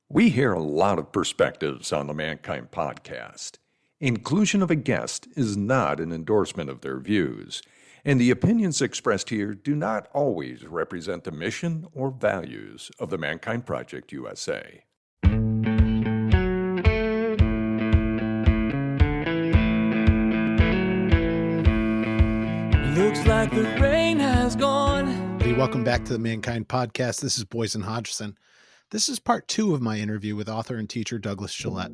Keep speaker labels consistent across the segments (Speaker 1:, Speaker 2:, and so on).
Speaker 1: We hear a lot of perspectives on the Mankind podcast. Inclusion of a guest is not an endorsement of their views, and the opinions expressed here do not always represent the mission or values of the Mankind Project USA.
Speaker 2: Looks like the rain has gone.
Speaker 3: Hey, welcome back to the Mankind Podcast. This is Boyson Hodgson. This is part 2 of my interview with author and teacher Douglas Gillette.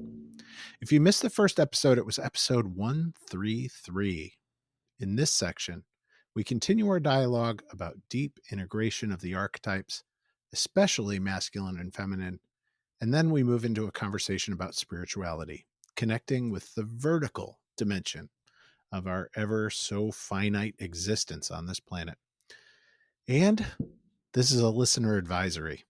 Speaker 3: If you missed the first episode, it was episode 133. In this section, we continue our dialogue about deep integration of the archetypes, especially masculine and feminine, and then we move into a conversation about spirituality, connecting with the vertical dimension of our ever so finite existence on this planet. And this is a listener advisory.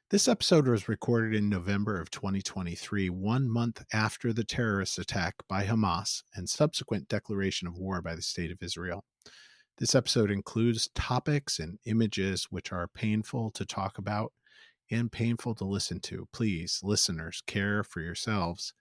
Speaker 3: This episode was recorded in November of 2023, 1 month after the terrorist attack by Hamas and subsequent declaration of war by the State of Israel. This episode includes topics and images which are painful to talk about and painful to listen to. Please, listeners, care for yourselves.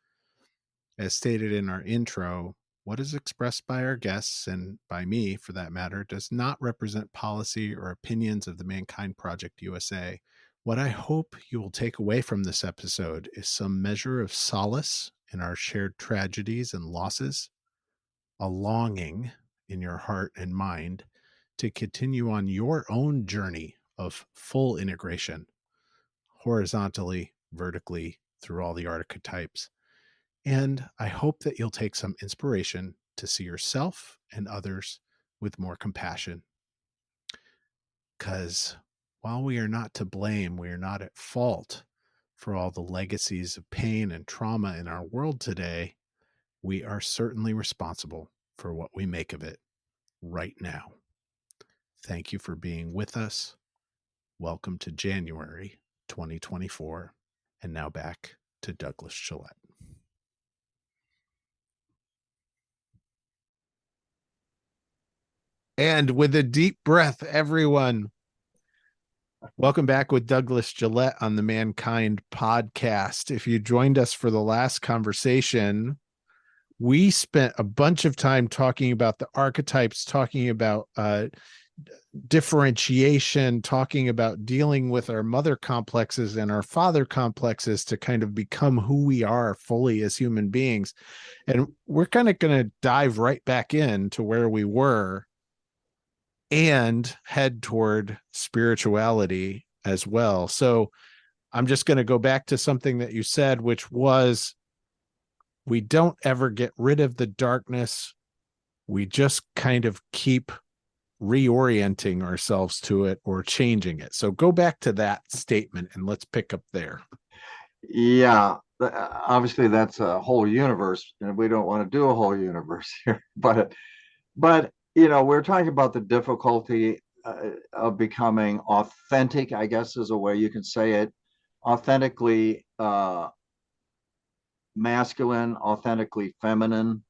Speaker 3: As stated in our intro, what is expressed by our guests, and by me for that matter, does not represent policy or opinions of the Mankind Project USA. What I hope you will take away from this episode is some measure of solace in our shared tragedies and losses, a longing in your heart and mind to continue on your own journey of full integration, horizontally, vertically, through all the archetypes. And I hope that you'll take some inspiration to see yourself and others with more compassion. Because while we are not to blame, we are not at fault for all the legacies of pain and trauma in our world today, we are certainly responsible for what we make of it right now. Thank you for being with us. Welcome to January 2024. And now back to Douglas Gillette. And with a deep breath, everyone, welcome back with Douglas Gillette on the Mankind Podcast. If you joined us for the last conversation, we spent a bunch of time talking about the archetypes, talking about differentiation, talking about dealing with our mother complexes and our father complexes to kind of become who we are fully as human beings. And we're kind of going to dive right back into where we were and head toward spirituality as well. So I'm just going to go back to something that you said, which was, we don't ever get rid of the darkness. We just kind of keep reorienting ourselves to it or changing it. So go back to that statement and let's pick up there.
Speaker 4: Yeah, obviously that's a whole universe, and we don't want to do a whole universe here. But you know, we're talking about the difficulty of becoming authentic, I guess is a way you can say it, authentically masculine, authentically feminine.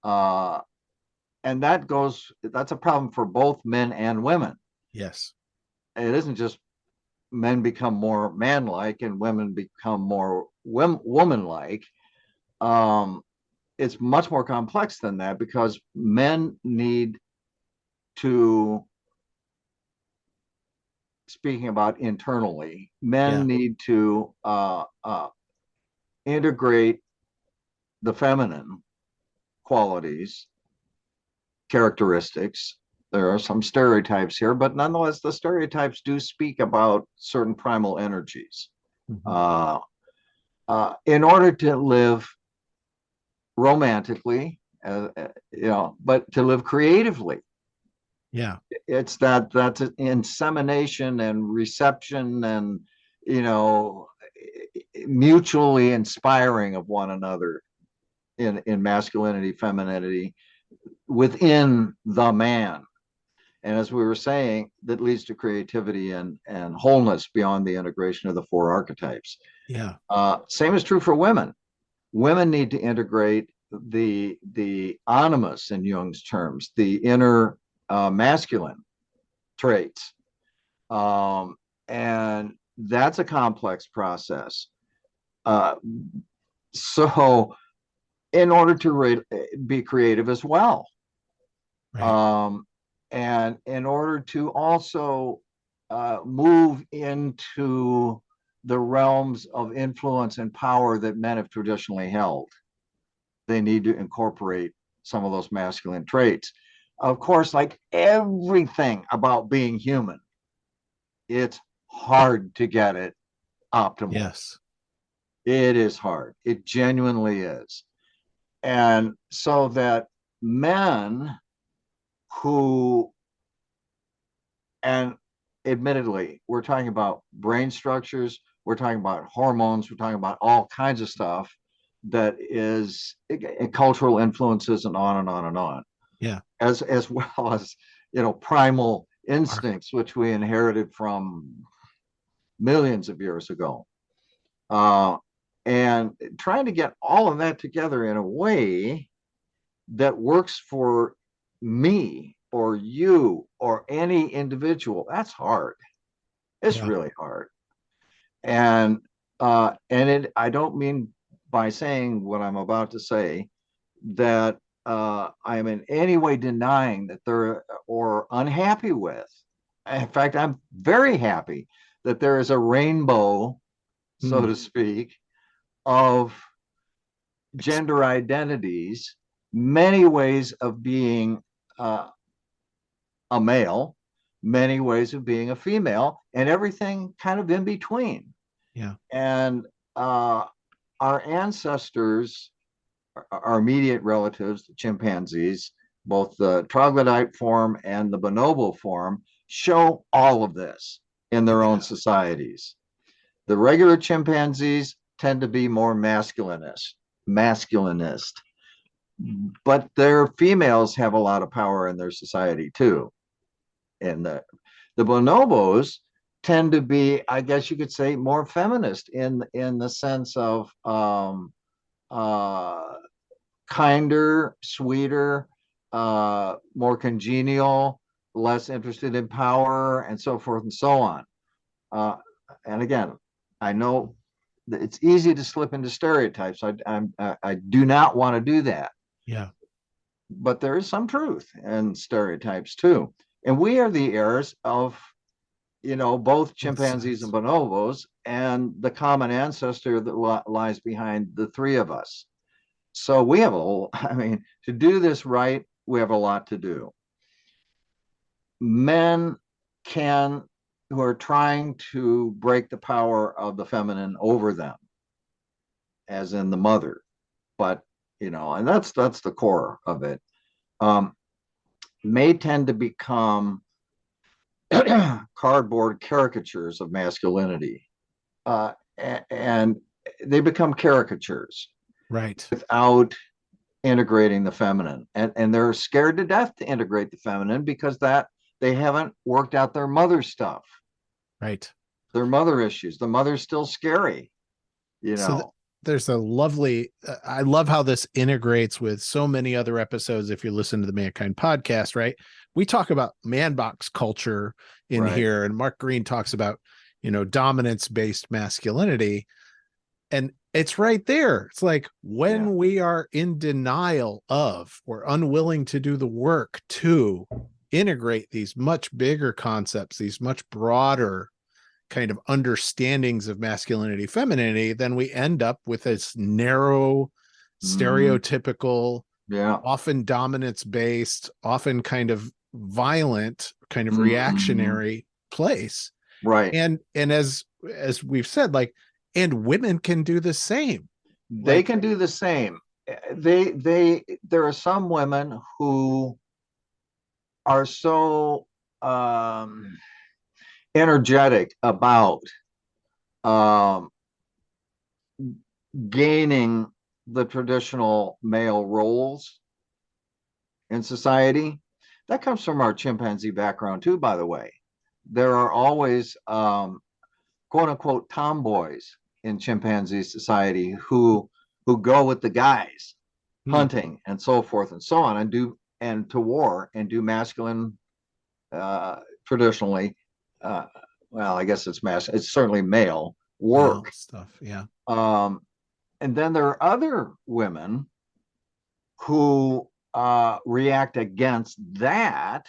Speaker 4: And that's a problem for both men and women.
Speaker 3: Yes.
Speaker 4: It isn't just men become more man-like and women become more woman-like. It's much more complex than that, because men need to, speaking about internally, men need to integrate the feminine qualities, characteristics. There are some stereotypes here, but nonetheless, the stereotypes do speak about certain primal energies. Mm-hmm. In order to live romantically, but to live creatively.
Speaker 3: Yeah.
Speaker 4: It's that's insemination and reception and, mutually inspiring of one another in masculinity, femininity within the man. And as we were saying, that leads to creativity and wholeness beyond the integration of the 4 archetypes.
Speaker 3: Yeah.
Speaker 4: Same is true for women. Women need to integrate the animus, in Jung's terms, the inner masculine traits. And that's a complex process. So in order to be creative as well.
Speaker 3: Right.
Speaker 4: And in order to also move into the realms of influence and power that men have traditionally held, they need to incorporate some of those masculine traits. Of course, like everything about being human, it's hard to get it optimal.
Speaker 3: Yes.
Speaker 4: It is hard. It genuinely is. And so that men who, and admittedly, we're talking about brain structures, we're talking about hormones, we're talking about all kinds of stuff that is cultural influences and on and on and on.
Speaker 3: Yeah.
Speaker 4: As well as, primal instincts, which we inherited from millions of years ago. And trying to get all of that together in a way that works for me or you or any individual, that's hard. It's really hard. And I don't mean by saying what I'm about to say that I am in any way denying that there or unhappy with. In fact, I'm very happy that there is a rainbow, so to speak, of gender identities, many ways of being a male, many ways of being a female, and everything kind of in between.
Speaker 3: Yeah.
Speaker 4: And our ancestors, our immediate relatives, the chimpanzees, both the troglodyte form and the bonobo form, show all of this in their own societies. The regular chimpanzees tend to be more masculinist, but their females have a lot of power in their society too. And the bonobos tend to be, I guess you could say, more feminist in the sense of kinder, sweeter, more congenial, less interested in power, and so forth and so on. And again, I know it's easy to slip into stereotypes. I do not want to do that.
Speaker 3: Yeah.
Speaker 4: But there is some truth in stereotypes too. And we are the heirs of, both chimpanzees and bonobos and the common ancestor that lies behind the three of us. So we have to do this right, we have a lot to do. Men who are trying to break the power of the feminine over them, as in the mother, but and that's the core of it, may tend to become cardboard caricatures of masculinity, and they become caricatures,
Speaker 3: right,
Speaker 4: without integrating the feminine, and they're scared to death to integrate the feminine because that they haven't worked out their mother stuff,
Speaker 3: right,
Speaker 4: their mother issues. The mother's still scary,
Speaker 3: So there's a lovely, I love how this integrates with so many other episodes. If you listen to the Mankind podcast, right, we talk about man box culture in here, and Mark Green talks about dominance based masculinity, and it's right there. It's like when we are in denial of or unwilling to do the work to integrate these much bigger concepts, these much broader kind of understandings of masculinity, femininity, then we end up with this narrow, stereotypical, often dominance based, often kind of violent, kind of reactionary place.
Speaker 4: Right.
Speaker 3: And as we've said, like, and women can do the same.
Speaker 4: They can do the same. There are some women who are so energetic about gaining the traditional male roles in society. That comes from our chimpanzee background too, by the way. There are always quote unquote tomboys in chimpanzee society who go with the guys hunting and so forth and so on, and to war and do masculine, traditionally, well, I guess it's certainly male work
Speaker 3: stuff. Yeah.
Speaker 4: Um, and then there are other women who react against that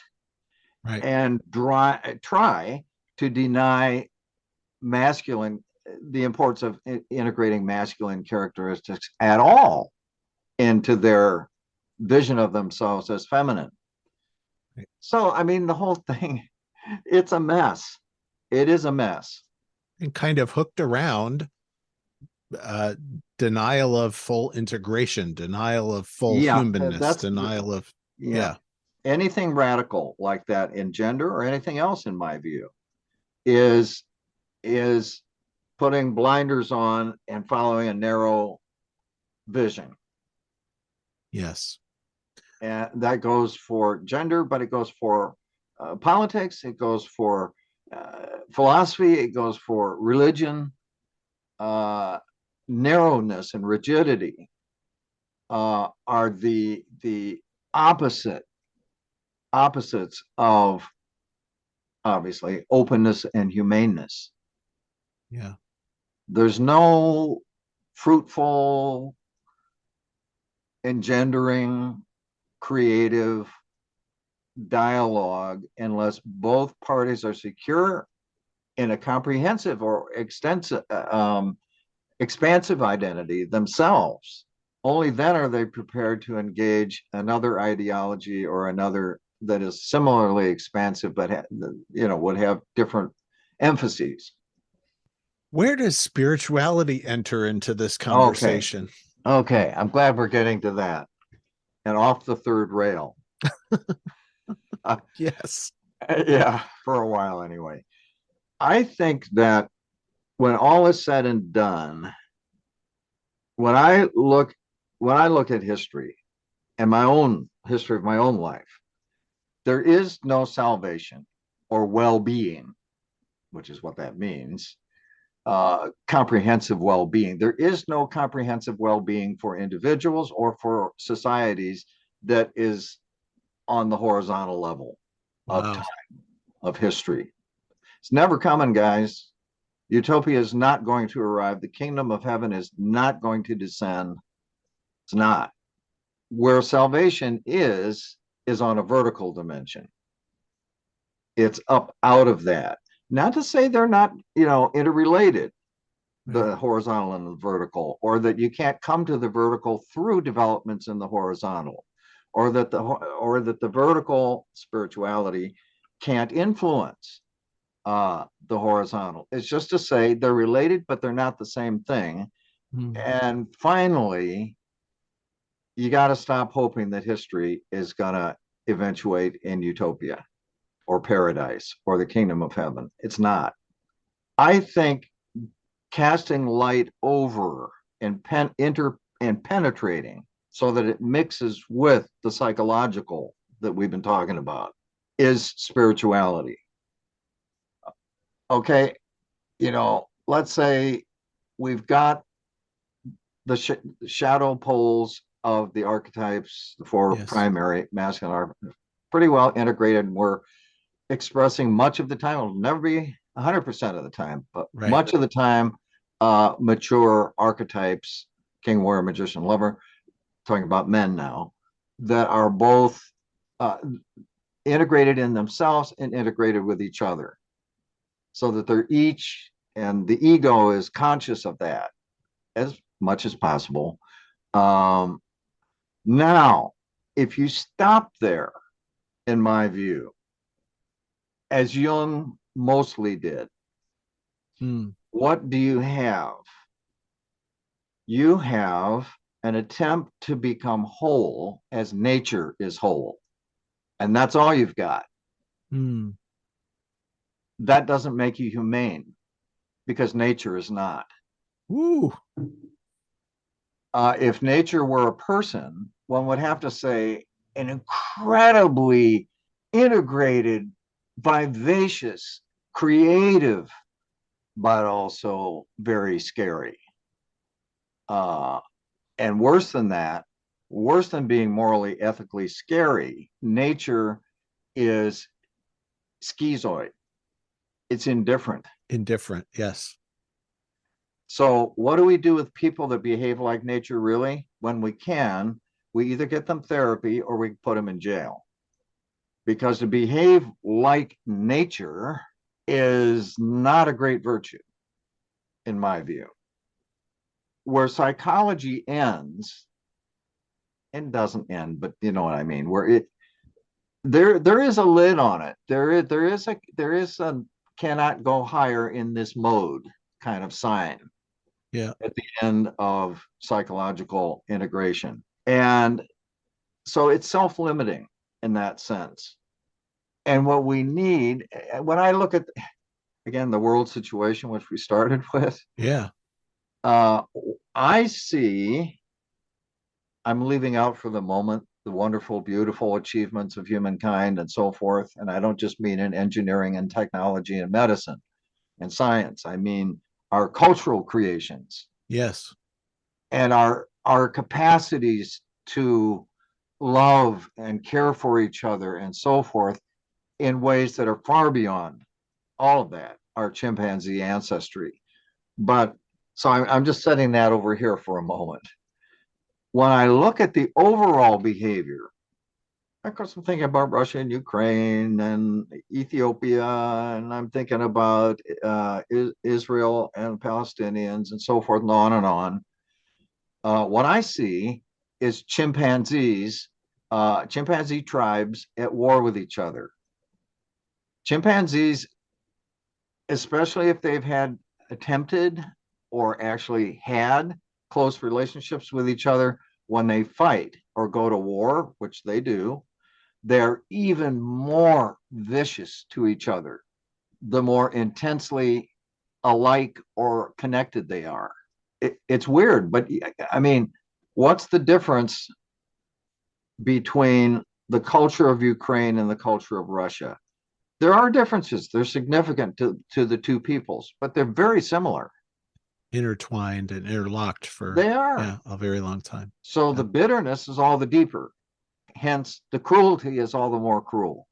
Speaker 3: Right.
Speaker 4: and try to deny masculine, the importance of integrating masculine characteristics at all into their vision of themselves as feminine.
Speaker 3: Right.
Speaker 4: So, I mean, the whole thing, it's a mess. It is a mess.
Speaker 3: And kind of hooked around uh, denial of full integration, denial of full
Speaker 4: Yeah,
Speaker 3: humanness,
Speaker 4: that's
Speaker 3: denial of,
Speaker 4: yeah.
Speaker 3: yeah.
Speaker 4: Anything radical like that in gender or anything else, in my view, is is putting blinders on and following a narrow vision.
Speaker 3: Yes.
Speaker 4: And that goes for gender, but it goes for politics, it goes for philosophy, it goes for religion. Narrowness and rigidity are the opposites of, obviously, openness and humaneness.
Speaker 3: Yeah.
Speaker 4: There's no fruitful, engendering, creative dialogue unless both parties are secure in a comprehensive or expansive identity themselves. Only then are they prepared to engage another ideology or another that is similarly expansive, but would have different emphases.
Speaker 3: Where does spirituality enter into this
Speaker 4: Okay,
Speaker 3: conversation?
Speaker 4: okay, I'm glad we're getting to that and off the third rail.
Speaker 3: Yes.
Speaker 4: Yeah, for a while anyway. I think that when all is said and done, when I look at history and my own history of my own life, there is no salvation or well-being, which is what that means. Comprehensive well-being. There is no comprehensive well-being for individuals or for societies that is on the horizontal level of
Speaker 3: Wow.
Speaker 4: time, of history. It's never coming, guys. Utopia is not going to arrive. The kingdom of heaven is not going to descend. It's not. Where salvation is on a vertical dimension. It's up out of that. Not to say they're not, interrelated,
Speaker 3: Right.
Speaker 4: the horizontal and the vertical, or that you can't come to the vertical through developments in the horizontal, or that the vertical spirituality can't influence the horizontal. It's just to say they're related, but they're not the same thing.
Speaker 3: Mm.
Speaker 4: And finally, you got to stop hoping that history is going to eventuate in utopia or paradise or the kingdom of heaven. It's not. I think casting light over and penetrating so that it mixes with the psychological that we've been talking about is spirituality. Okay, let's say we've got the shadow poles of the archetypes, the four
Speaker 3: Yes.
Speaker 4: primary masculine are pretty well integrated, and we're expressing much of the time. It'll never be 100% of the time, but
Speaker 3: Right.
Speaker 4: much of the time, mature archetypes, king, warrior, magician, lover, talking about men now, that are both uh, integrated in themselves and integrated with each other, so that they're each, and the ego is conscious of that as much as possible. Um, Now, if you stop there, in my view, as Jung mostly did,
Speaker 3: Mm.
Speaker 4: what do you have? You have an attempt to become whole as nature is whole. And that's all you've got.
Speaker 3: Mm.
Speaker 4: That doesn't make you humane because nature is not.
Speaker 3: Woo.
Speaker 4: If nature were a person, one would have to say an incredibly integrated, vivacious, creative, but also very scary. Uh, and worse than that, worse than being morally, ethically scary, nature is schizoid. It's indifferent.
Speaker 3: Indifferent. Yes.
Speaker 4: So what do we do with people that behave like nature really? When we can, we either get them therapy or we put them in jail. Because to behave like nature is not a great virtue, in my view. Where psychology ends, and doesn't end, but you know what I mean, where it there is a lid on it. There is a cannot go higher in this mode kind of sign
Speaker 3: Yeah.
Speaker 4: at the end of psychological integration. And so it's self-limiting in that sense. And what we need, when I look at, again, the world situation, which we started with,
Speaker 3: Yeah.
Speaker 4: I see, I'm leaving out for the moment the wonderful, beautiful achievements of humankind and so forth. And I don't just mean in engineering and technology and medicine and science. I mean our cultural creations.
Speaker 3: Yes.
Speaker 4: And our capacities to love and care for each other and so forth in ways that are far beyond all of that, our chimpanzee ancestry. But so I'm just setting that over here for a moment. When I look at the overall behavior, of course, I'm thinking about Russia and Ukraine and Ethiopia, and I'm thinking about Israel and Palestinians and so forth and on and on. What I see is chimpanzee tribes at war with each other. Chimpanzees, especially if they've had attempted or actually had close relationships with each other, when they fight or go to war, which they do, they're even more vicious to each other the more intensely alike or connected they are. It's weird, but I mean, what's the difference between the culture of Ukraine and the culture of Russia? There are differences. They're significant to the two peoples, but they're very similar.
Speaker 3: Intertwined and interlocked for
Speaker 4: They are
Speaker 3: a very long time.
Speaker 4: So the bitterness is all the deeper. Hence, the cruelty is all the more cruel.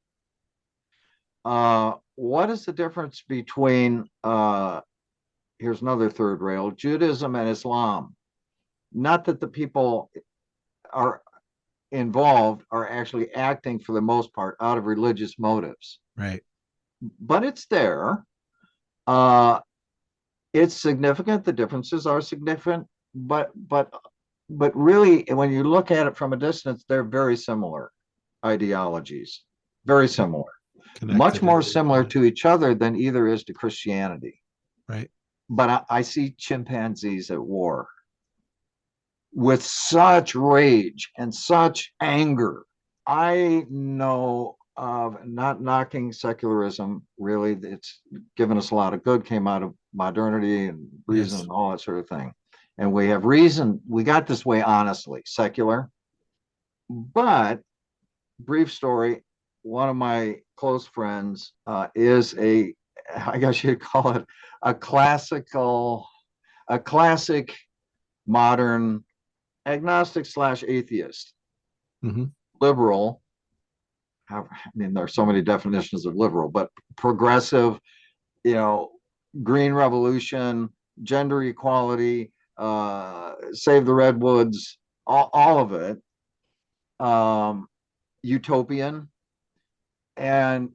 Speaker 4: What is the difference between, here's another third rail, Judaism and Islam? Not that the people are involved are actually acting for the most part out of religious motives.
Speaker 3: Right.
Speaker 4: But it's there. It's significant. The differences are significant, but really, when you look at it from a distance, they're very similar ideologies, very similar, much more similar to each other than either is to Christianity.
Speaker 3: Right.
Speaker 4: But I see chimpanzees at war with such rage and such anger. I know of, not knocking secularism, really, it's given us a lot of good, came out of modernity and reason and all that sort of thing. And we have reason, we got this way honestly, secular. But, brief story, one of my close friends is I guess you'd call it a classic modern agnostic / atheist, liberal. I mean, there are so many definitions of liberal, but progressive, green revolution, gender equality, save the redwoods, all of it, utopian. And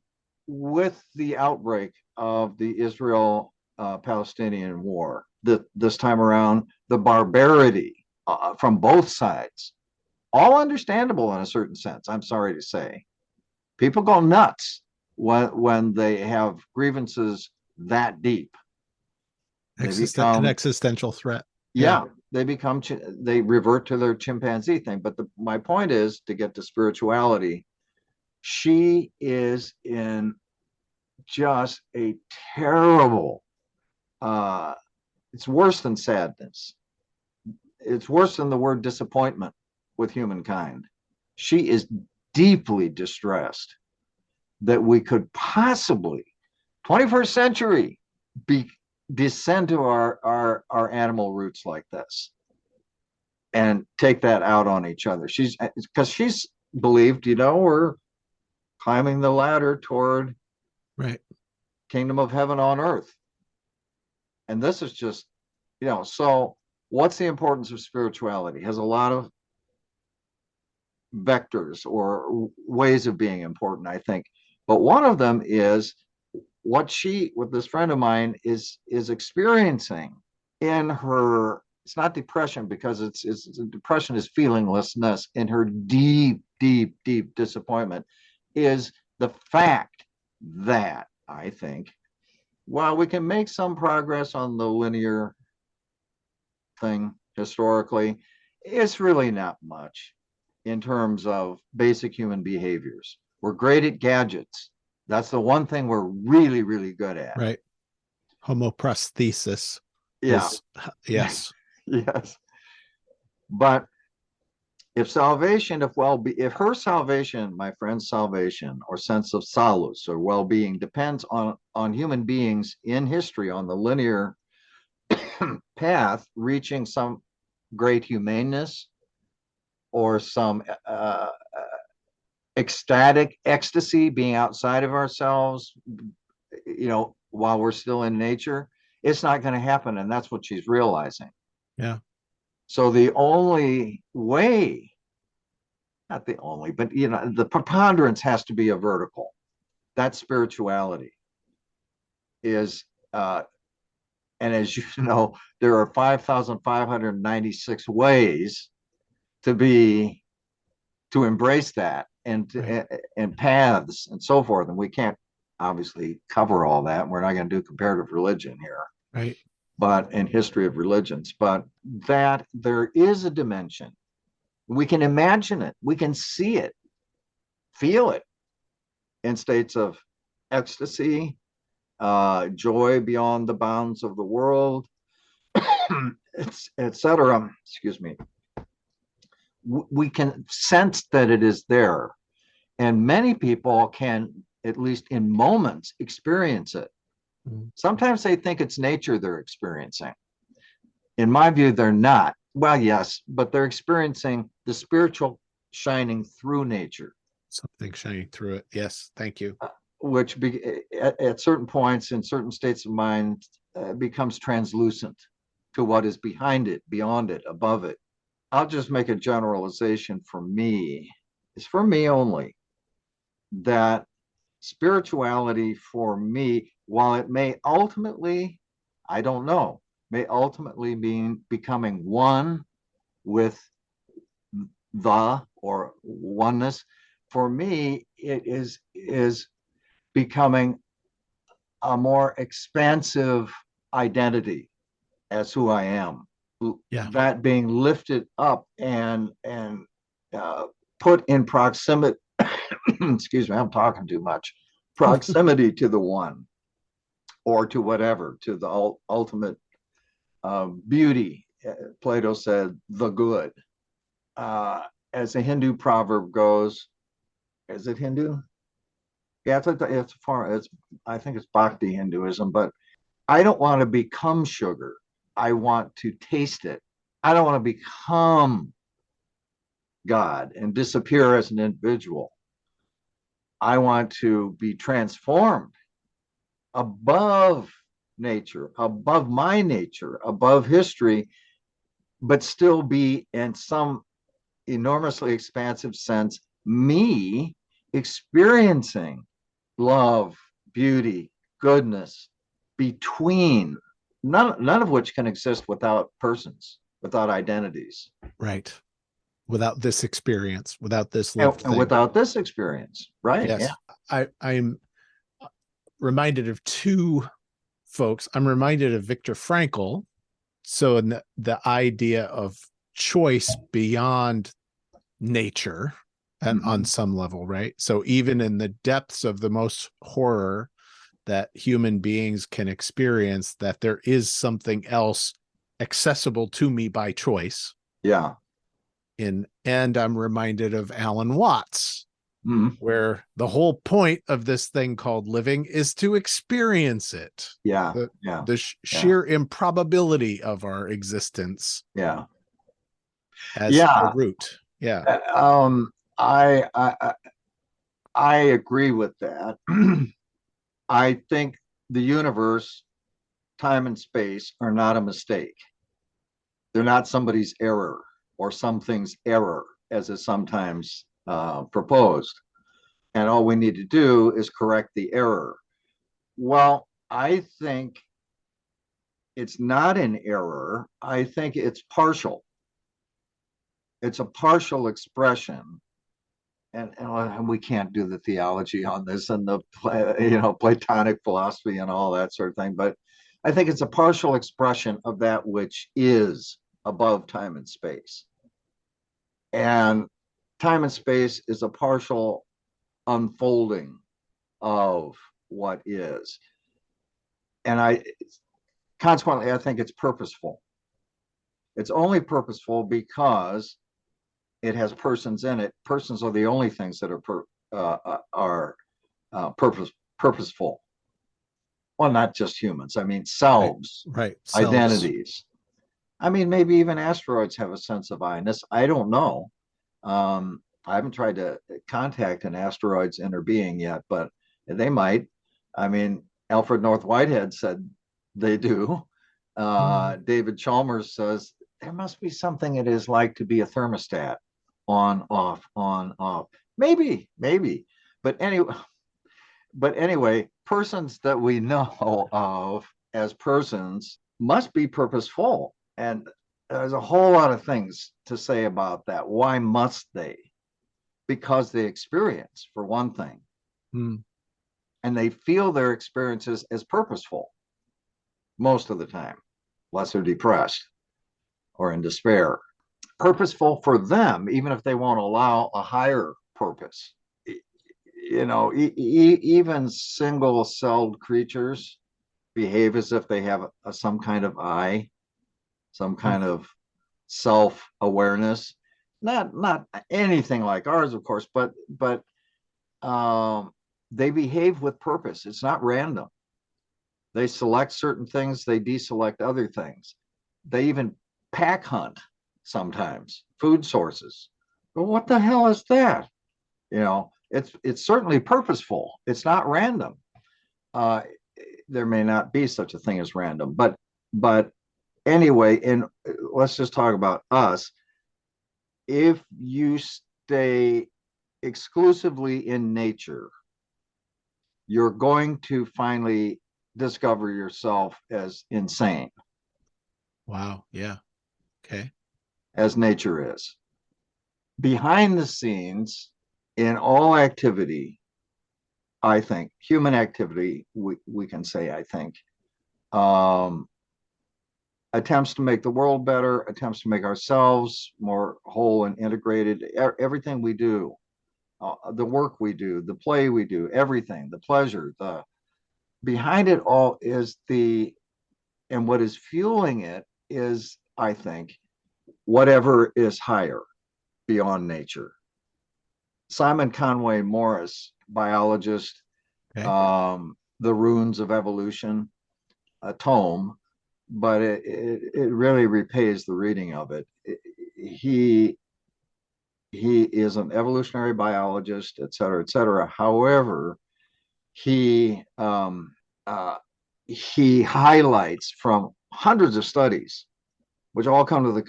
Speaker 4: with the outbreak of the Israel-Palestinian war, this time around, the barbarity from both sides, all understandable in a certain sense, I'm sorry to say. People go nuts when they have grievances that deep.
Speaker 3: An existential threat.
Speaker 4: Yeah, they revert to their chimpanzee thing. But my point is, to get to spirituality, she is in just a terrible, it's worse than sadness. It's worse than the word disappointment with humankind. She is deeply distressed that we could possibly, 21st century, descend to our animal roots like this and take that out on each other. Because she's believed, we're climbing the ladder toward
Speaker 3: kingdom
Speaker 4: of heaven on earth. And this is just So what's the importance of spirituality? It has a lot of vectors or ways of being important, I think. But one of them is what this friend of mine is experiencing in her. It's not depression, because it's depression is feelinglessness. In her deep, deep, deep disappointment is the fact that, I think, while we can make some progress on the linear thing historically, it's really not much in terms of basic human behaviors. We're great at gadgets. That's the one thing we're really, really good at.
Speaker 3: Right. Homoprosthesis.
Speaker 4: Yeah.
Speaker 3: Yes.
Speaker 4: Yes. But if her salvation, my friend's salvation, or sense of solace or well-being depends on human beings in history on the linear path reaching some great humaneness or some ecstatic ecstasy, being outside of ourselves, while we're still in nature, it's not going to happen. And that's what she's realizing.
Speaker 3: Yeah.
Speaker 4: So the only way, not the only, but the preponderance has to be a vertical. That's spirituality. And as you know, there are 5,596 ways to embrace that, and
Speaker 3: Right.
Speaker 4: and paths and so forth. And we can't obviously cover all that. We're not going to do comparative religion here,
Speaker 3: Right.
Speaker 4: but in history of religions, but that there is a dimension. We can imagine it. We can see it, feel it in states of ecstasy, joy beyond the bounds of the world, etc. Excuse me. We can sense that it is there. And many people can, at least in moments, experience it.
Speaker 3: Mm-hmm.
Speaker 4: Sometimes they think it's nature they're experiencing. In my view, they're not. Well, yes, but they're experiencing the spiritual shining through nature.
Speaker 3: Something shining through it. Yes. Thank you.
Speaker 4: Which at certain points in certain states of mind becomes translucent to what is behind it, beyond it, above it. I'll just make a generalization for me. It's for me only, that spirituality for me, while it may ultimately, I don't know, may ultimately mean becoming one with the or oneness. For me, it is becoming a more expansive identity as who I am.
Speaker 3: Yeah.
Speaker 4: That being lifted up and put in proximity. Excuse me, I'm talking too much. Proximity to the one, or to whatever, to the ultimate beauty. Plato said, the good. As a Hindu proverb goes, is it Hindu? Yeah, I think it's Bhakti Hinduism, but I don't want to become sugar. I want to taste it. I don't want to become God and disappear as an individual. I want to be transformed above nature, above my nature, above history, but still be, in some enormously expansive sense, me experiencing love, beauty, goodness between, none of which can exist without persons, without identities.
Speaker 3: Right. Without this experience, without this
Speaker 4: lived and without this experience. Right.
Speaker 3: Yes.
Speaker 4: Yeah.
Speaker 3: I'm reminded of two folks. I'm reminded of Viktor Frankl. So in the idea of choice beyond nature, and on some level, right? So even in the depths of the most horror that human beings can experience, that there is something else accessible to me by choice.
Speaker 4: Yeah.
Speaker 3: And I'm reminded of Alan Watts, where the whole point of this thing called living is to experience it.
Speaker 4: Yeah.
Speaker 3: The sheer improbability of our existence.
Speaker 4: Yeah.
Speaker 3: As the root. Yeah.
Speaker 4: I agree with that. I think the universe, time and space are not a mistake. They're not somebody's error or something's error, as is sometimes proposed. And all we need to do is correct the error. Well, I think it's not an error. I think it's partial. It's a partial expression. And we can't do the theology on this and the Platonic philosophy and all that sort of thing, but I think it's a partial expression of that which is above time and space. And time and space is a partial unfolding of what is. And consequently, I think it's purposeful. It's only purposeful because it has persons in it. Persons are the only things that are purposeful. Well, not just humans. I mean, selves,
Speaker 3: right. Selves.
Speaker 4: Identities. I mean, maybe even asteroids have a sense of I-ness. I don't know. I haven't tried to contact an asteroid's inner being yet, but they might. I mean, Alfred North Whitehead said they do. David Chalmers says there must be something it is like to be a thermostat. On, off. Maybe. But anyway, persons that we know of as persons must be purposeful. And there's a whole lot of things to say about that. Why must they? Because they experience, for one thing. And they feel their experiences as purposeful most of the time, unless they're depressed or in despair. Purposeful for them, even if they won't allow a higher purpose. Even single-celled creatures behave as if they have some kind of I, some kind of self-awareness. Not anything like ours, of course, but they behave with purpose. It's not random. They select certain things, they deselect other things. They even pack hunt sometimes, food sources. But what the hell is that? It's certainly purposeful. It's not random. There may not be such a thing as random, but anyway, and let's just talk about us. If you stay exclusively in nature, you're going to finally discover yourself as insane.
Speaker 3: Wow. Yeah. Okay.
Speaker 4: As nature is. Behind the scenes, in all activity, I think, human activity, we can say, I think, attempts to make the world better, attempts to make ourselves more whole and integrated, everything we do, the work we do, the play we do, everything, the pleasure, behind it all is and what is fueling it is, I think, whatever is higher beyond nature. Simon Conway Morris, biologist,
Speaker 3: Okay.
Speaker 4: The Runes of Evolution, a tome, but it really repays the reading of it. He is an evolutionary biologist, et cetera, et cetera. However, he highlights from hundreds of studies, which all come to the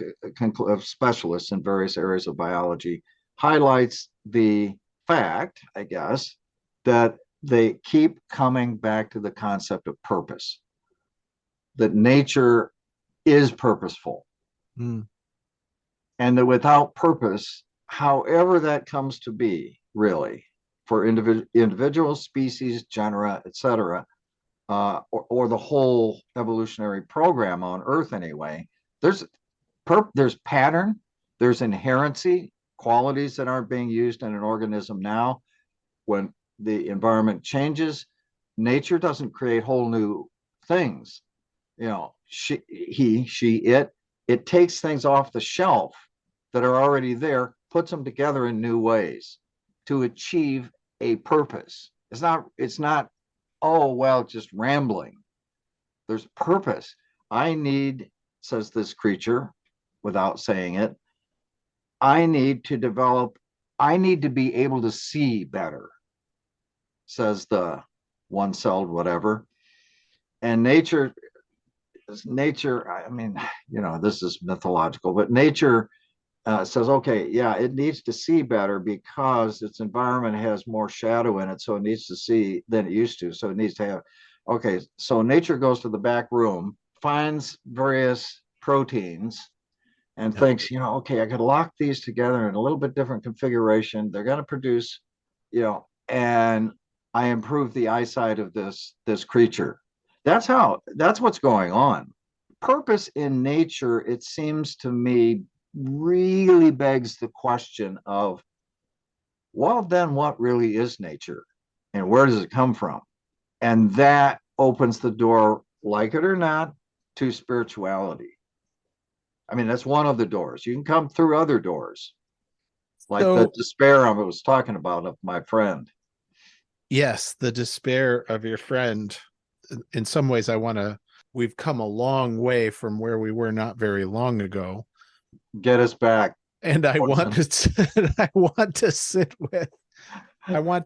Speaker 4: specialists in various areas of biology, highlights the fact, I guess, that they keep coming back to the concept of purpose, that nature is purposeful. And that without purpose, however that comes to be, really, for individuals, species, genera, etc., or the whole evolutionary program on Earth anyway, there's pattern, there's inherency, qualities that aren't being used in an organism now. When the environment changes, nature doesn't create whole new things. It takes things off the shelf that are already there, puts them together in new ways to achieve a purpose. It's not, oh, well, just rambling. There's purpose. I need, says this creature, without saying it, I need to be able to see better, says the one-celled whatever. And nature nature, I mean, this is mythological, but nature says, okay, yeah, it needs to see better because its environment has more shadow in it. So it needs to see than it used to. So it needs to have, okay, so nature goes to the back room, finds various proteins and thinks, okay, I could lock these together in a little bit different configuration. They're going to produce, and I improve the eyesight of this creature. That's what's going on. Purpose in nature, it seems to me, really begs the question of, well, then what really is nature and where does it come from? And that opens the door, like it or not, to spirituality. I mean, that's one of the doors. You can come through other doors, like the
Speaker 3: So,
Speaker 4: despair I was talking about of my friend.
Speaker 3: yes, the despair of your friend. In some ways, we've come a long way from where we were not very long ago.
Speaker 4: Get us back.
Speaker 3: And I want to, I want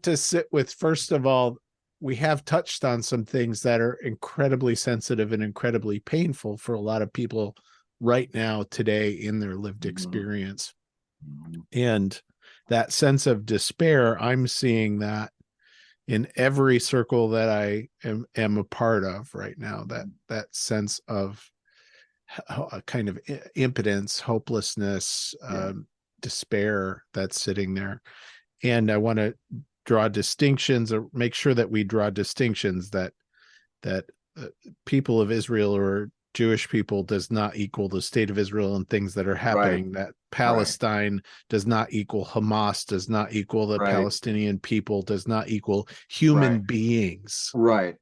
Speaker 3: to sit with, first of all, we have touched on some things that are incredibly sensitive and incredibly painful for a lot of people right now, today, in their lived experience. And that sense of despair, I'm seeing that in every circle that I am a part of right now, that sense of a kind of impotence, hopelessness, despair that's sitting there. And I want to draw distinctions, or make sure that we draw distinctions, that people of Israel or Jewish people does not equal the state of Israel and things that are happening. That Palestine does not equal Hamas, does not equal the Palestinian people, does not equal human beings.
Speaker 4: Right.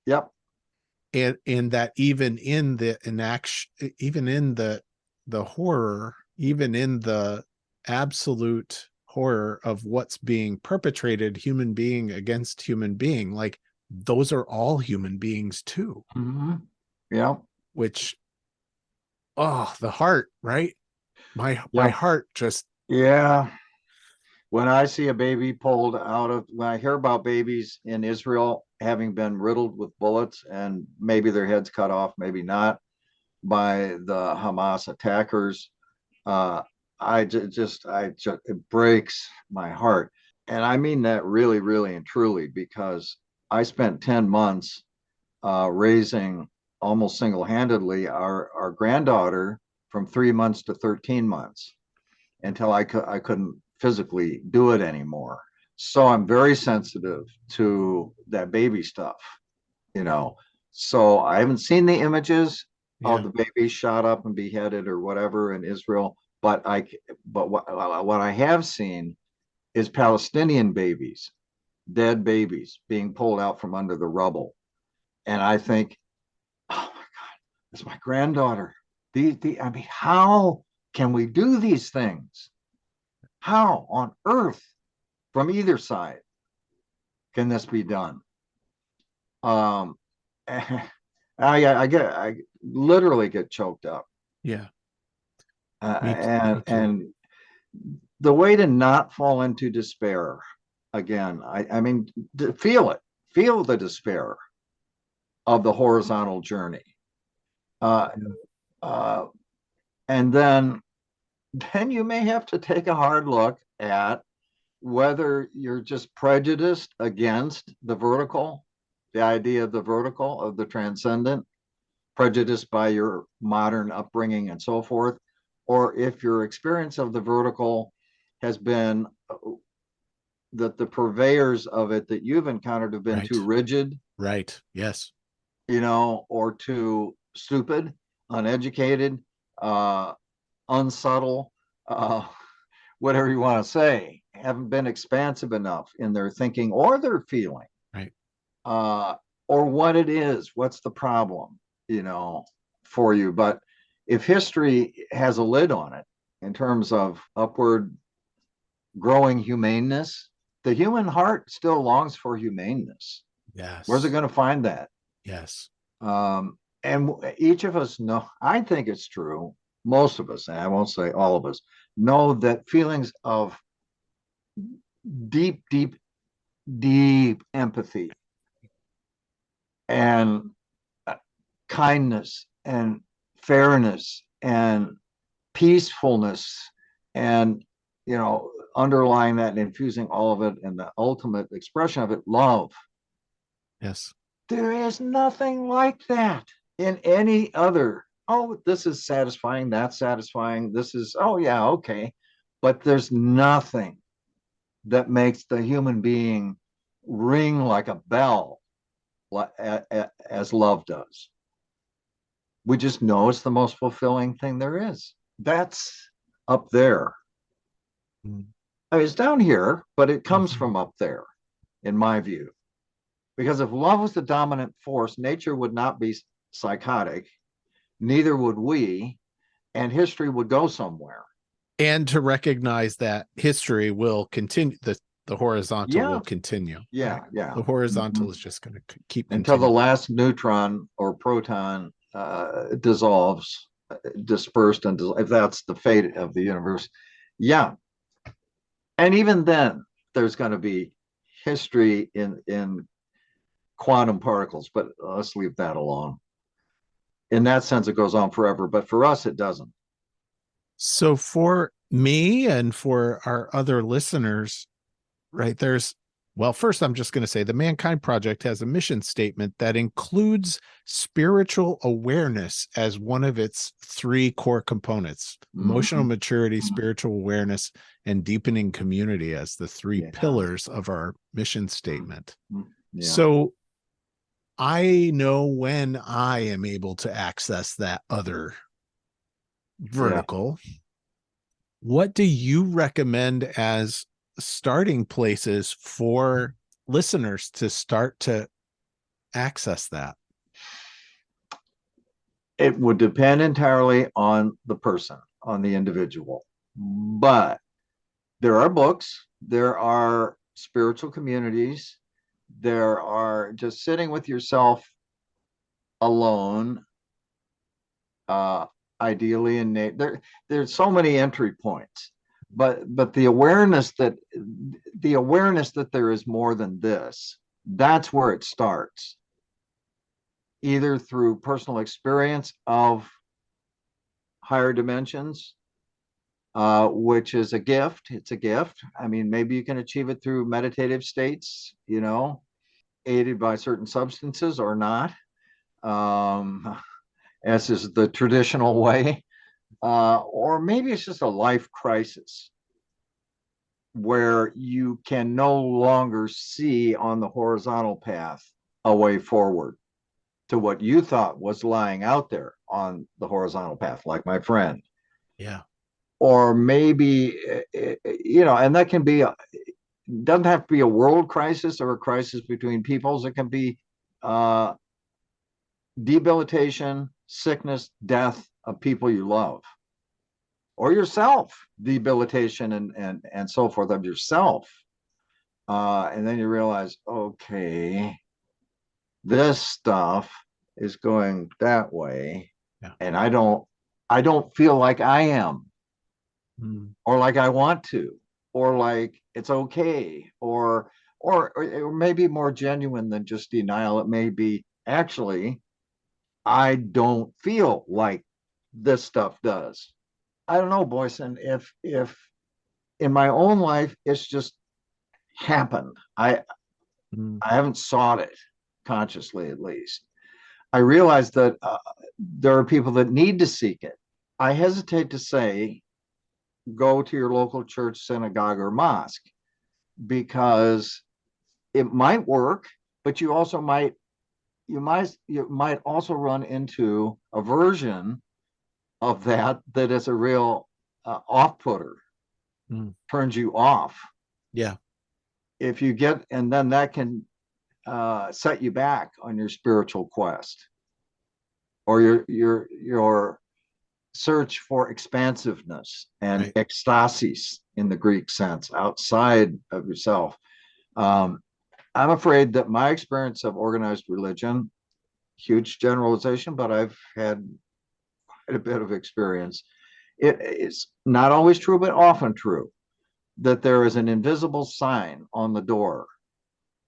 Speaker 4: Yep.
Speaker 3: And that even in the inaction, even in the horror, even in the absolute horror of what's being perpetrated, human being against human being, like, those are all human beings too.
Speaker 4: Yeah.
Speaker 3: Which, the heart, right? My heart just.
Speaker 4: Yeah. When I see a baby pulled when I hear about babies in Israel having been riddled with bullets and maybe their heads cut off, maybe not, by the Hamas attackers, it breaks my heart. And I mean that really, really and truly, because I spent 10 months raising almost single-handedly our granddaughter from 3 months to 13 months until I couldn't physically do it anymore. So I'm very sensitive to that baby stuff, So I haven't seen the images of the babies shot up and beheaded or whatever in Israel, but what I have seen is Palestinian babies, dead babies being pulled out from under the rubble. And I think, oh my God, it's my granddaughter. I mean, how can we do these things? How on earth, from either side, can this be done? I literally get choked up.
Speaker 3: Yeah.
Speaker 4: And the way to not fall into despair, again, I mean, feel the despair of the horizontal journey. And then you may have to take a hard look at whether you're just prejudiced against the vertical, the idea of the vertical, of the transcendent, prejudiced by your modern upbringing and so forth, or if your experience of the vertical has been that the purveyors of it that you've encountered have been too rigid.
Speaker 3: Right. Yes.
Speaker 4: Or too stupid, uneducated, unsubtle, whatever you want to say, haven't been expansive enough in their thinking or their feeling.
Speaker 3: Right.
Speaker 4: Or what it is, what's the problem, for you. But if history has a lid on it in terms of upward growing humaneness, the human heart still longs for humaneness.
Speaker 3: Yes.
Speaker 4: Where's it going to find that?
Speaker 3: Yes.
Speaker 4: And each of us know, I think it's true, most of us, and I won't say all of us, know that feelings of deep, deep, deep empathy and kindness and fairness and peacefulness, and underlying that and infusing all of it, and the ultimate expression of it, love.
Speaker 3: Yes.
Speaker 4: There is nothing like that in any other. Oh, this is satisfying, that's satisfying, this is, oh yeah, okay. But there's nothing that makes the human being ring like a bell as love does. We just know it's the most fulfilling thing there is. That's up there. I mean, it's down here, but it comes from up there, in my view. Because if love was the dominant force, nature would not be psychotic, neither would we, and history would go somewhere.
Speaker 3: And to recognize that history will continue, the horizontal will continue.
Speaker 4: Yeah,
Speaker 3: right?
Speaker 4: yeah.
Speaker 3: The horizontal is just going to keep
Speaker 4: until
Speaker 3: continuing.
Speaker 4: the last neutron or proton dissolves, dispersed, and if that's the fate of the universe. Yeah. And even then, there's going to be history in quantum particles, but let's leave that alone. In that sense, it goes on forever, but for us, it doesn't.
Speaker 3: So for me and for our other listeners, right, first, I'm just going to say the Mankind Project has a mission statement that includes spiritual awareness as one of its 3 core components: emotional maturity, spiritual awareness, and deepening community as the 3 pillars of our mission statement.
Speaker 4: Yeah.
Speaker 3: So I know when I am able to access that other vertical. What do you recommend as starting places for listeners to start to access that?
Speaker 4: It would depend entirely on the person, on the individual. But there are books, there are spiritual communities, there are just sitting with yourself alone, ideally in nature. There's so many entry points, but the awareness that there is more than this, that's where it starts. Either through personal experience of higher dimensions, which is a gift. It's a gift. I mean, maybe you can achieve it through meditative states, aided by certain substances or not, as is the traditional way. Or maybe it's just a life crisis where you can no longer see on the horizontal path a way forward to what you thought was lying out there on the horizontal path, like my friend.
Speaker 3: Yeah.
Speaker 4: Or maybe, and that can be, doesn't have to be a world crisis or a crisis between peoples. It can be debilitation, sickness, death of people you love, or yourself, debilitation and so forth of yourself. And then you realize, okay, this stuff is going that way, and I don't feel like I am, or like I want to, or like it's okay, or maybe more genuine than just denial. It may be, actually, I don't feel like this stuff does. I don't know, Boyson, if in my own life it's just happened. I haven't sought it consciously, at least. I realize that there are people that need to seek it. I hesitate to say go to your local church, synagogue, or mosque, because it might work, but you might also run into a version of that is a real off-putter, turns you off.
Speaker 3: Yeah.
Speaker 4: If you get, and then that can set you back on your spiritual quest, or your search for expansiveness and ecstasis in the Greek sense, outside of yourself. I'm afraid that my experience of organized religion, huge generalization, but I've had quite a bit of experience. It is not always true, but often true, that there is an invisible sign on the door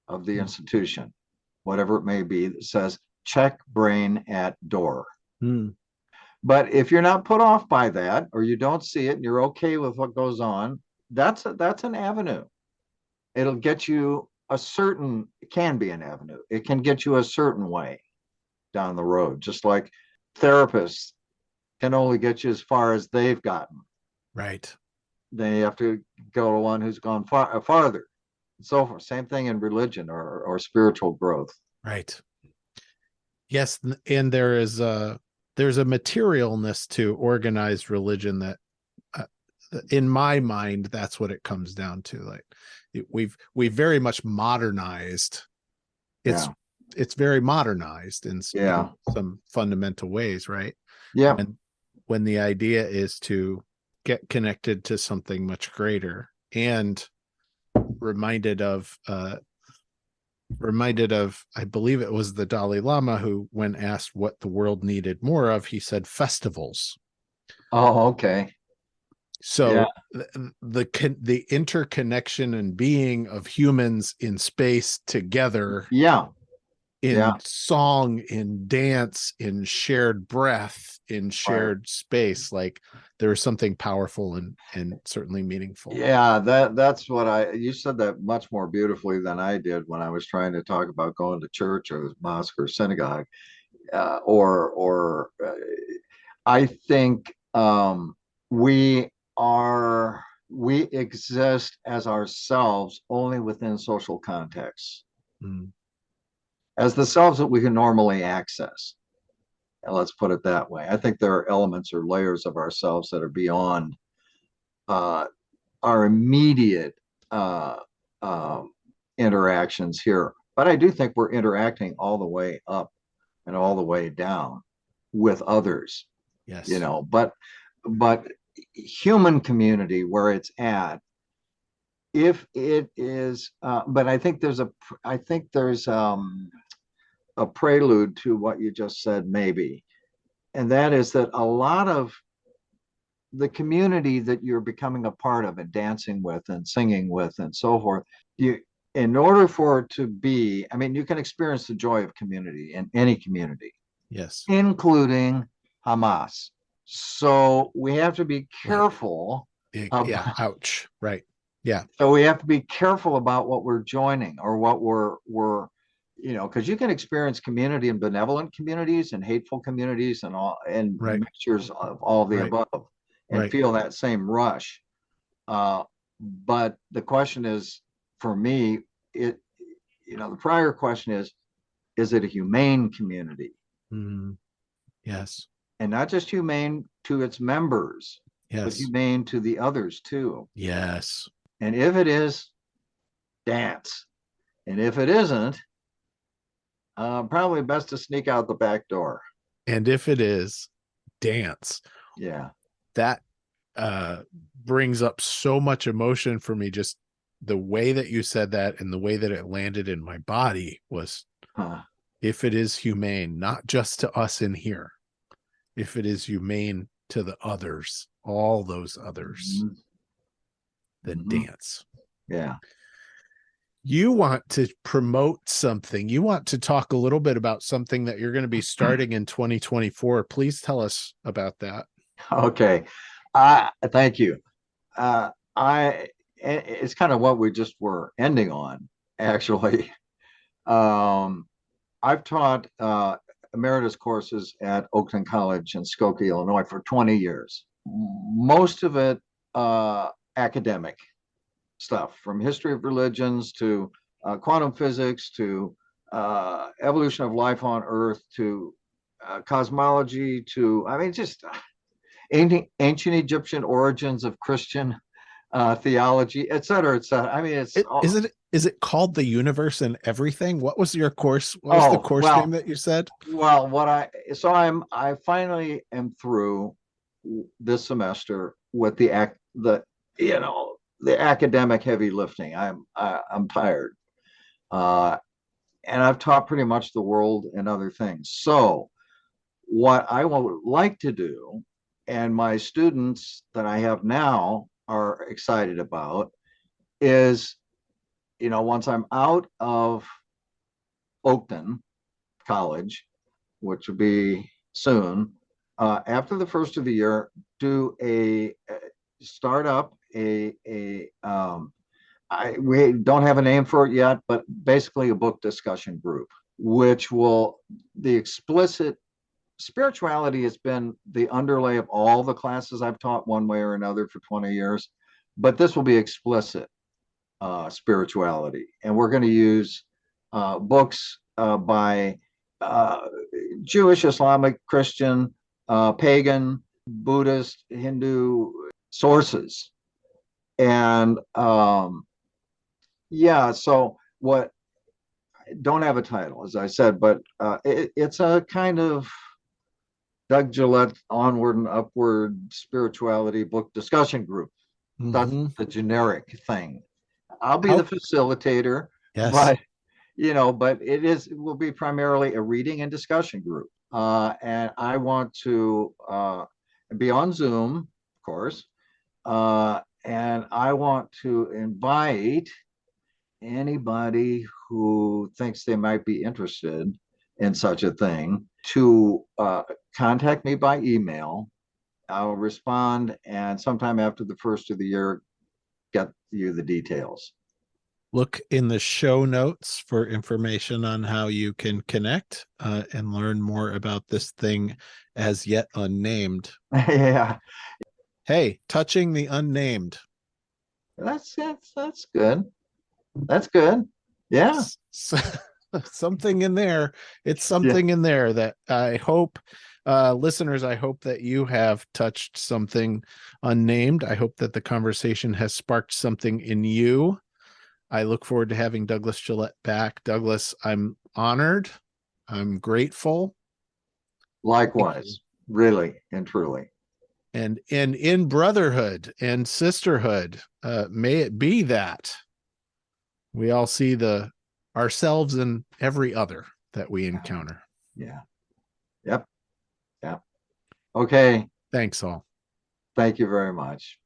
Speaker 4: of the institution, whatever it may be, that says check brain at door.
Speaker 3: Mm.
Speaker 4: But if you're not put off by that, or you don't see it and you're okay with what goes on, that's an avenue. It'll get you it can be an avenue. It can get you a certain way down the road, just like therapists can only get you as far as they've gotten.
Speaker 3: Right.
Speaker 4: They have to go to one who's gone farther, and so forth. Same thing in religion or spiritual growth.
Speaker 3: Right. Yes, and there's a materialness to organized religion that, in my mind, that's what it comes down to. Like, we've very much modernized. It's very modernized in some fundamental ways, right?
Speaker 4: Yeah.
Speaker 3: When the idea is to get connected to something much greater, and reminded of, I believe it was the Dalai Lama who, when asked what the world needed more of, he said festivals.
Speaker 4: Oh, okay.
Speaker 3: So the interconnection and being of humans in space together, in song, in dance, in shared breath, in shared space, like there's something powerful and certainly meaningful.
Speaker 4: Yeah, that's what you said that much more beautifully than I did when I was trying to talk about going to church or mosque or synagogue, or I think we exist as ourselves only within social contexts, as the selves that we can normally access. And let's put it that way. I think there are elements or layers of ourselves that are beyond our immediate interactions here. But I do think we're interacting all the way up and all the way down with others.
Speaker 3: Yes.
Speaker 4: But human community, where it's at, if it is, but I think there's a prelude to what you just said, maybe, and that is that a lot of the community that you're becoming a part of and dancing with and singing with and so forth, in order for it to be, I mean, you can experience the joy of community in any community,
Speaker 3: yes,
Speaker 4: including Hamas. So we have to be careful.
Speaker 3: Ouch. Right. Yeah.
Speaker 4: So we have to be careful about what we're joining or what we're because you can experience community in benevolent communities and hateful communities and mixtures of all of the above, and feel that same rush. But the question is, for me, the prior question is it a humane community?
Speaker 3: Yes.
Speaker 4: And not just humane to its members, but humane to the others too.
Speaker 3: Yes.
Speaker 4: And if it is, dance. And if it isn't, probably best to sneak out the back door.
Speaker 3: And if it is, dance.
Speaker 4: Yeah.
Speaker 3: That brings up so much emotion for me. Just the way that you said that and the way that it landed in my body was, if it is humane, not just to us in here, if it is humane to the others, all those others, then dance.
Speaker 4: Yeah.
Speaker 3: You want to promote something. You want to talk a little bit about something that you're going to be starting in 2024. Please tell us about that.
Speaker 4: Okay. Thank you. It's kind of what we just were ending on, actually. I've taught emeritus courses at Oakland College in Skokie, Illinois for 20 years. Most of it academic stuff, from history of religions to quantum physics to evolution of life on Earth to cosmology to, I mean, just ancient Egyptian origins of Christian theology, et cetera, et cetera. I mean,
Speaker 3: is it called The Universe and Everything? What was your course? What was the course name that you said?
Speaker 4: Well, I finally am through this semester with the academic heavy lifting. I'm tired, and I've taught pretty much the world and other things. So what I would like to do, and my students that I have now are excited about, is, once I'm out of Oakton College, which would be soon. After the first of the year, do a start up we don't have a name for it yet, but basically a book discussion group, which will the explicit spirituality has been the underlay of all the classes I've taught one way or another for 20 years, but this will be explicit spirituality, and we're going to use books by Jewish, Islamic, Christian, pagan, Buddhist, Hindu sources. And so what, don't have a title, as I said, but it's a kind of Doug Gillette onward and upward spirituality book discussion group. That's the generic thing. I'll be the facilitator, but it will be primarily a reading and discussion group. And I want to be on Zoom, of course, and I want to invite anybody who thinks they might be interested in such a thing to contact me by email. I'll respond, and sometime after the first of the year, get you the details.
Speaker 3: Look in the show notes for information on how you can connect and learn more about this thing as yet unnamed.
Speaker 4: Yeah.
Speaker 3: Hey, touching the unnamed.
Speaker 4: That's good. That's good. Yeah.
Speaker 3: Something in there. It's something in there that I hope, listeners, I hope that you have touched something unnamed. I hope that the conversation has sparked something in you. I look forward to having Douglas Gillette back. Douglas, I'm honored. I'm grateful.
Speaker 4: Likewise, really and truly.
Speaker 3: And in brotherhood and sisterhood, may it be that we all see ourselves in every other that we encounter.
Speaker 4: Yeah. Yep. Yeah. Okay.
Speaker 3: Thanks all.
Speaker 4: Thank you very much.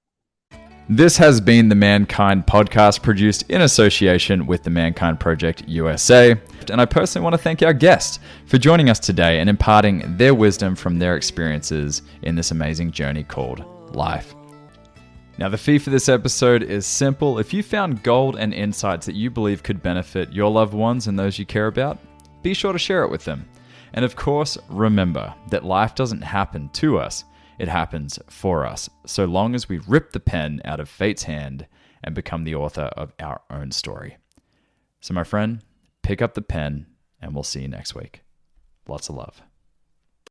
Speaker 5: This has been the Mankind Podcast, produced in association with the Mankind Project USA. And I personally want to thank our guests for joining us today and imparting their wisdom from their experiences in this amazing journey called life. Now, the fee for this episode is simple. If you found gold and insights that you believe could benefit your loved ones and those you care about, be sure to share it with them. And of course, remember that life doesn't happen to us. It happens for us, so long as we rip the pen out of fate's hand and become the author of our own story. So my friend, pick up the pen and we'll see you next week. Lots of love.